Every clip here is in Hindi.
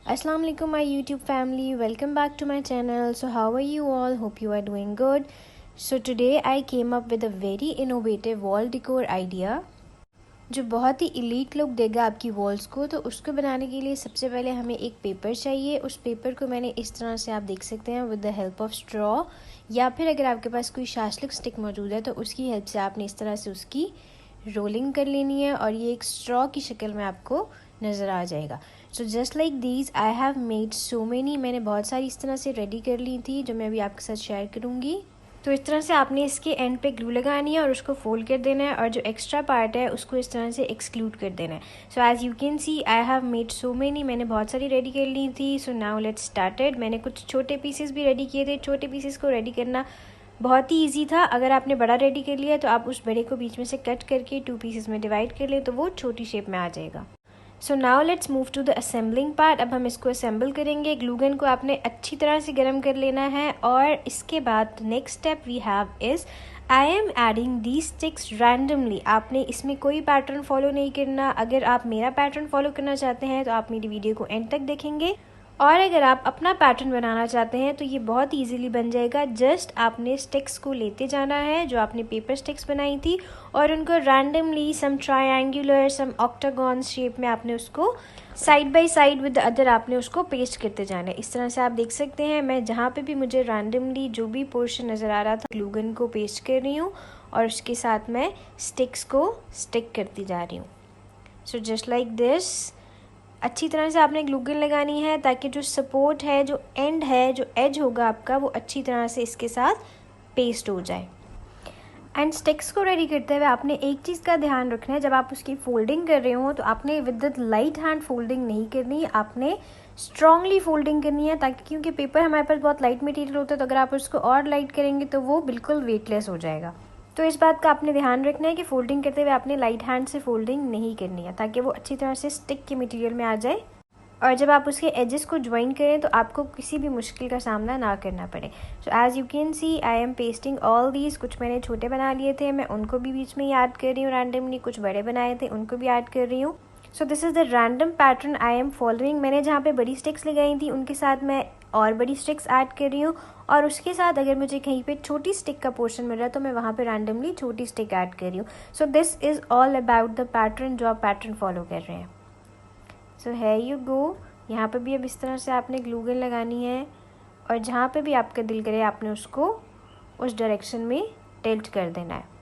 Assalamu alaikum my YouTube family, welcome back to my channel. So how are you all? Hope you are doing good. So today I came up with a very innovative wall decor idea जो बहुत ही इलीट लुक देगा आपकी वॉल्स को। तो उसको बनाने के लिए सबसे पहले हमें एक पेपर चाहिए। उस पेपर को मैंने इस तरह से आप देख सकते हैं with the help of straw, या फिर अगर आपके पास कोई शाशलिक स्टिक मौजूद है तो उसकी हेल्प से आपने इस तरह से उसकी रोलिंग कर लेनी है और ये एक स्ट्रॉ की शक्ल में आपको नज़र आ जाएगा। So just like these I have made so many, मैंने बहुत सारी इस तरह से रेडी कर ली थी जो मैं अभी आपके साथ शेयर करूँगी। तो इस तरह से आपने इसके एंड पे ग्लू लगानी है और उसको फोल्ड कर देना है और जो एक्स्ट्रा पार्ट है उसको इस तरह से एक्सक्लूड कर देना है। So as you can see I have made so many, मैंने बहुत सारी रेडी कर ली थी। So now let's started. मैंने कुछ छोटे पीसेस भी रेडी किए थे। छोटे पीसेस को रेडी करना बहुत ही ईजी था। अगर आपने बड़ा रेडी कर लिया तो आप उस बड़े को बीच में से कट करके 2 पीसेस में डिवाइड कर लें तो वो छोटी शेप में आ जाएगा। So now let's move to the assembling part. अब हम इसको असेंबल करेंगे। ग्लू गन को आपने अच्छी तरह से गर्म कर लेना है और इसके बाद next step we have is I am adding the sticks randomly. आपने इसमें कोई पैटर्न फॉलो नहीं करना। अगर आप मेरा पैटर्न फॉलो करना चाहते हैं तो आप मेरी वीडियो को एंड तक देखेंगे, और अगर आप अपना पैटर्न बनाना चाहते हैं तो ये बहुत इजीली बन जाएगा। जस्ट आपने स्टिक्स को लेते जाना है जो आपने पेपर स्टिक्स बनाई थी और उनको रैंडमली सम ट्रायंगुलर सम ऑक्टागन शेप में आपने उसको side by side with the other आपने उसको पेस्ट करते जाना है। इस तरह से आप देख सकते हैं मैं जहाँ पे भी मुझे रैंडमली जो भी पोर्शन नज़र आ रहा था ग्लू गन को पेस्ट कर रही हूँ और उसके साथ मैं स्टिक्स को स्टिक करती जा रही हूँ। सो जस्ट लाइक दिस अच्छी तरह से आपने ग्लू गन लगानी है ताकि जो सपोर्ट है, जो एंड है, जो एज होगा आपका वो अच्छी तरह से इसके साथ पेस्ट हो जाए। एंड स्टिक्स को रेडी करते हुए आपने एक चीज़ का ध्यान रखना है, जब आप उसकी फोल्डिंग कर रहे हो तो आपने with the light hand folding नहीं करनी, आपने स्ट्रांगली फोल्डिंग करनी है ताकि क्योंकि पेपर हमारे पास बहुत लाइट मटेरियल होता है तो अगर आप उसको और लाइट करेंगे तो वो बिल्कुल वेटलेस हो जाएगा। तो इस बात का आपने ध्यान रखना है कि फोल्डिंग करते हुए आपने लाइट हैंड से फोल्डिंग नहीं करनी है ताकि वो अच्छी तरह से स्टिक के मटेरियल में आ जाए और जब आप उसके एजेस को ज्वाइन करें तो आपको किसी भी मुश्किल का सामना ना करना पड़े। So as you can see I am pasting all these. कुछ मैंने छोटे बना लिए थे, मैं उनको भी बीच में ही ऐड कर रही हूँ रैंडमली। कुछ बड़े बनाए थे उनको भी ऐड कर रही हूँ। So this is the random pattern I am following. मैंने जहाँ पे बड़ी स्टिक्स लगाई थी उनके साथ मैं और बड़ी स्टिक्स ऐड कर रही हूँ और उसके साथ अगर मुझे कहीं पे छोटी स्टिक का पोर्शन मिल रहा है तो मैं वहाँ पे रैंडमली छोटी स्टिक ऐड कर रही हूँ। So this is all about the pattern जो आप पैटर्न फॉलो कर रहे हैं। सो है यू गो। यहाँ पे भी अब इस तरह से आपने ग्लू गन लगानी है और जहाँ पे भी आपका दिल करे आपने उसको उस डायरेक्शन में टिल्ट कर देना है।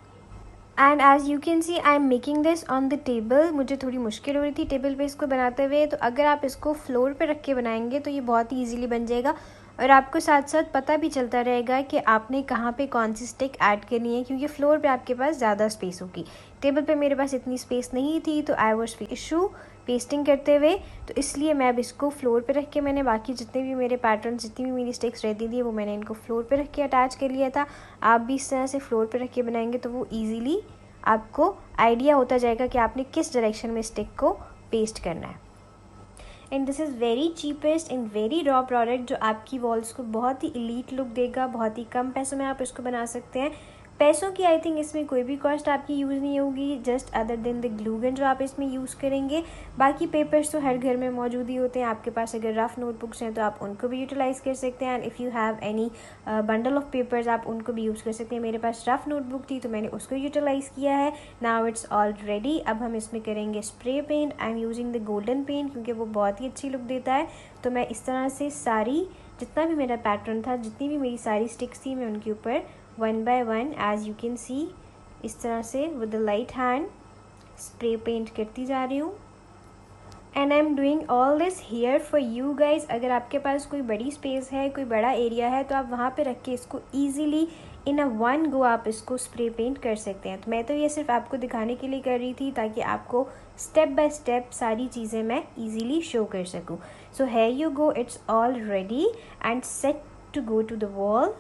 And as you can see I am making this on the table. मुझे थोड़ी मुश्किल हो रही थी टेबल पे इसको बनाते हुए, तो अगर आप इसको फ्लोर पे रख के बनाएंगे तो ये बहुत ही ईजिली बन जाएगा और आपको साथ साथ पता भी चलता रहेगा कि आपने कहाँ पे कौन सी स्टिक ऐड करनी है क्योंकि फ्लोर पे आपके पास ज़्यादा स्पेस होगी। टेबल पे मेरे पास इतनी स्पेस नहीं थी तो आई वॉज इशू पेस्टिंग करते हुए, तो इसलिए मैं अब इसको फ्लोर पे रख के मैंने बाकी जितने भी मेरे पैटर्न जितनी भी मेरी स्टिक्स रहती थी वो मैंने इनको फ्लोर पे रख के अटैच कर लिया था। आप भी इस तरह से फ्लोर पे रख के बनाएंगे तो वो ईज़िली आपको आइडिया होता जाएगा कि आपने किस डायरेक्शन में स्टिक को पेस्ट करना है। And this is very cheapest and very raw product जो आपकी वॉल्स को बहुत ही इलीट लुक देगा। बहुत ही कम पैसों में आप इसको बना सकते हैं। पैसों की आई थिंक इसमें कोई भी कॉस्ट आपकी यूज़ नहीं होगी just other than the glue gun जो आप इसमें यूज़ करेंगे। बाकी पेपर्स तो हर घर में मौजूद ही होते हैं। आपके पास अगर रफ़ नोटबुक्स हैं तो आप उनको भी यूटिलाइज़ कर सकते हैं and if you have any bundle of papers आप उनको भी यूज़ कर सकते हैं। मेरे पास रफ़ नोटबुक थी तो मैंने उसको यूटिलाइज़ किया है। Now it's all ready. अब हम इसमें करेंगे spray paint. I am using the golden paint क्योंकि वो बहुत ही अच्छी लुक देता है। तो मैं इस तरह से सारी जितना भी मेरा पैटर्न था, जितनी भी मेरी सारी स्टिक्स थी, मैं उनके ऊपर one by one as you can see इस तरह से with the light hand spray paint करती जा रही हूँ। And I am doing all this here for you guys. अगर आपके पास कोई बड़ी स्पेस है, कोई बड़ा एरिया है तो आप वहाँ पे रख के इसको easily in a one go आप इसको स्प्रे पेंट कर सकते हैं। तो मैं तो ये सिर्फ आपको दिखाने के लिए कर रही थी ताकि आपको स्टेप बाय स्टेप सारी चीज़ें मैं ईजीली शो कर सकूँ। So here you go, it's all ready and set to go to the wall.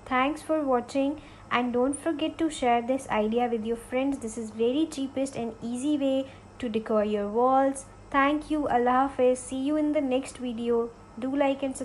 Thanks for watching and don't forget to share this idea with your friends. This is very cheapest and easy way to decor your walls. Thank you. Allah Hafiz. See you in the next video. Do like and subscribe.